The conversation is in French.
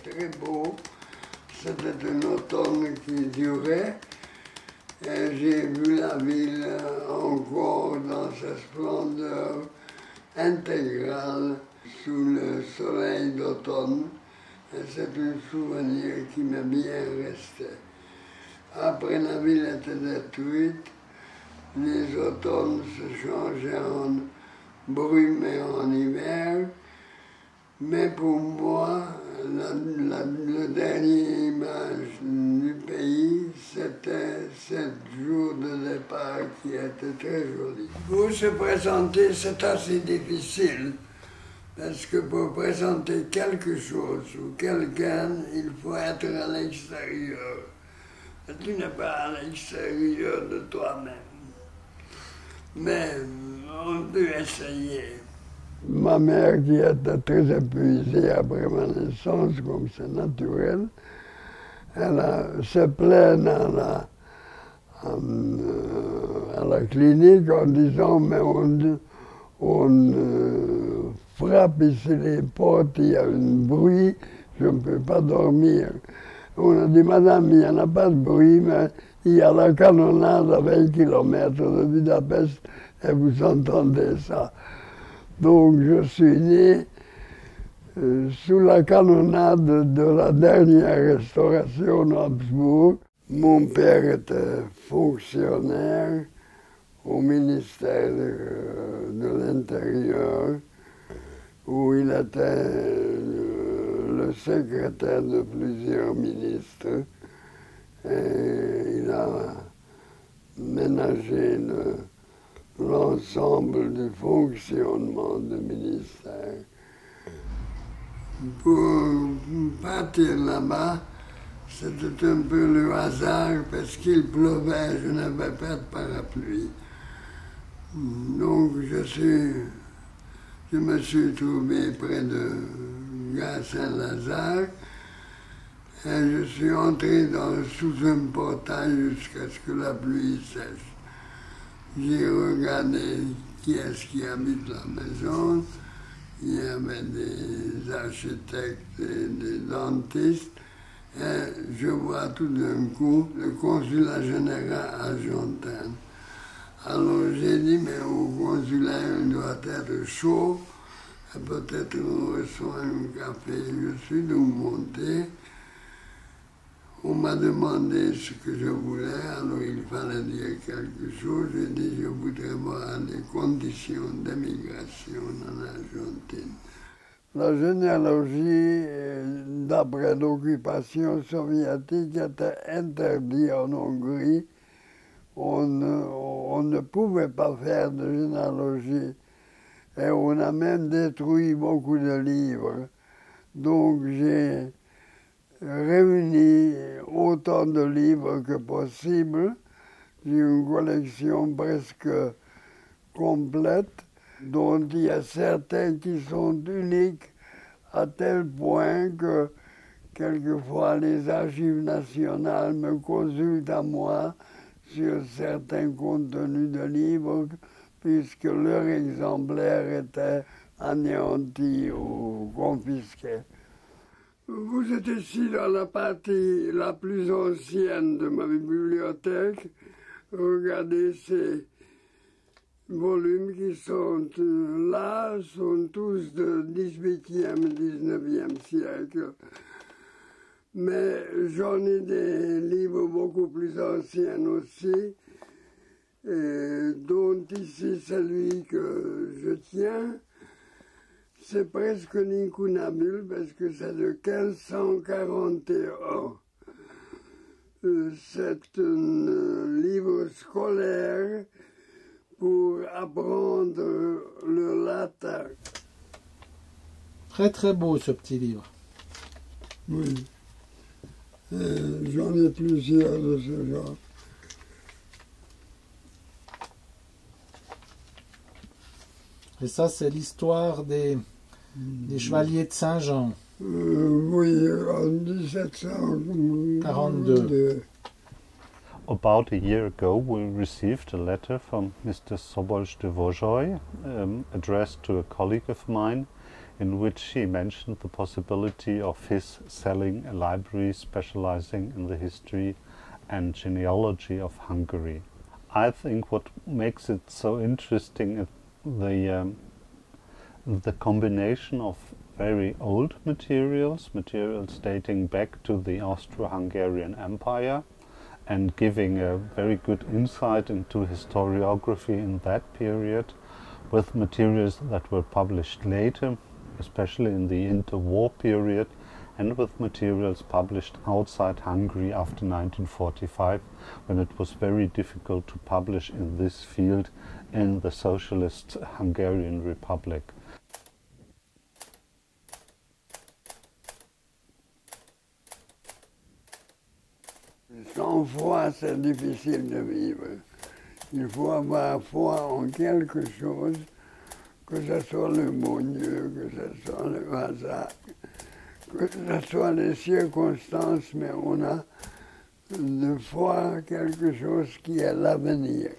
très beau. C'était un automne qui durait. Et j'ai vu la ville encore dans sa splendeur intégrale sous le soleil d'automne. Et c'est un souvenir qui m'est bien resté. Après, la ville était détruite. Les automnes se changeaient en brume et en hiver. Mais pour moi, le dernier image du pays, c'était 7 jours de départ qui était très joli. Pour se présenter, c'est assez difficile, parce que pour présenter quelque chose ou quelqu'un, il faut être à l'extérieur. Tu n'es pas à l'extérieur de toi-même. Mais on peut essayer. Ma mère, qui était très épuisée après ma naissance, comme c'est naturel, elle se plaint à la clinique en disant mais on frappe ici les portes, il y a un bruit, je ne peux pas dormir. On a dit madame, il n'y en a pas de bruit, mais il y a la canonnade à 20 km de Budapest et vous entendez ça. Donc je suis né sous la canonnade de la dernière restauration à Habsbourg. Mon père était fonctionnaire au ministère de l'Intérieur, où il était le secrétaire de plusieurs ministres. Et il a ménagé l'ensemble du fonctionnement du ministère. Pour partir là-bas, c'était un peu le hasard parce qu'il pleuvait, je n'avais pas de parapluie. Donc je me suis trouvé près de Gare Saint-Lazare et je suis entré sous un portail jusqu'à ce que la pluie cesse. J'ai regardé qui est-ce qui habite la maison. Il y avait des architectes et des dentistes. Et je vois tout d'un coup le consulat général argentin. Alors j'ai dit, mais au consulat, il doit être chaud. Et peut-être on reçoit un café. Je suis donc monté. On m'a demandé ce que je voulais, alors il fallait dire quelque chose. J'ai dit, je voudrais voir les conditions d'émigration en Argentine. La généalogie, d'après l'occupation soviétique, était interdite en Hongrie. On ne pouvait pas faire de généalogie. Et on a même détruit beaucoup de livres. Donc j'ai réuni autant de livres que possible. J'ai une collection presque complète, dont il y a certains qui sont uniques à tel point que quelquefois les archives nationales me consultent à moi sur certains contenus de livres, puisque leur exemplaire était anéanti ou confisqué. Vous êtes ici dans la partie la plus ancienne de ma bibliothèque. Regardez ces volumes qui sont là, sont tous du XVIIIe, XIXe siècle. Mais j'en ai des livres beaucoup plus anciens aussi, dont ici celui que je tiens. C'est presque un incunabule parce que c'est de 1541. C'est un livre scolaire pour apprendre le latin. Très très beau ce petit livre. Oui. J'en ai plusieurs de ce genre. Et ça, c'est l'histoire des chevaliers de Saint-Jean. Oui, en 1742. About a year ago, we received a letter from Mr. Sobolj de Vosjoy, addressed to a colleague of mine in which he mentioned the possibility of his selling a library specializing in the history and genealogy of Hungary. I think what makes it so interesting is the combination of very old materials dating back to the Austro-Hungarian Empire, and giving a very good insight into historiography in that period, with materials that were published later, especially in the interwar period, and with materials published outside Hungary after 1945, when it was very difficult to publish in this field in the Socialist Hungarian Republic. Sans foi, c'est difficile de vivre. Il faut avoir foi en quelque chose, que ce soit le bon Dieu, que ce soit le hasard, que ce soit les circonstances, mais on a de foi quelque chose qui est l'avenir.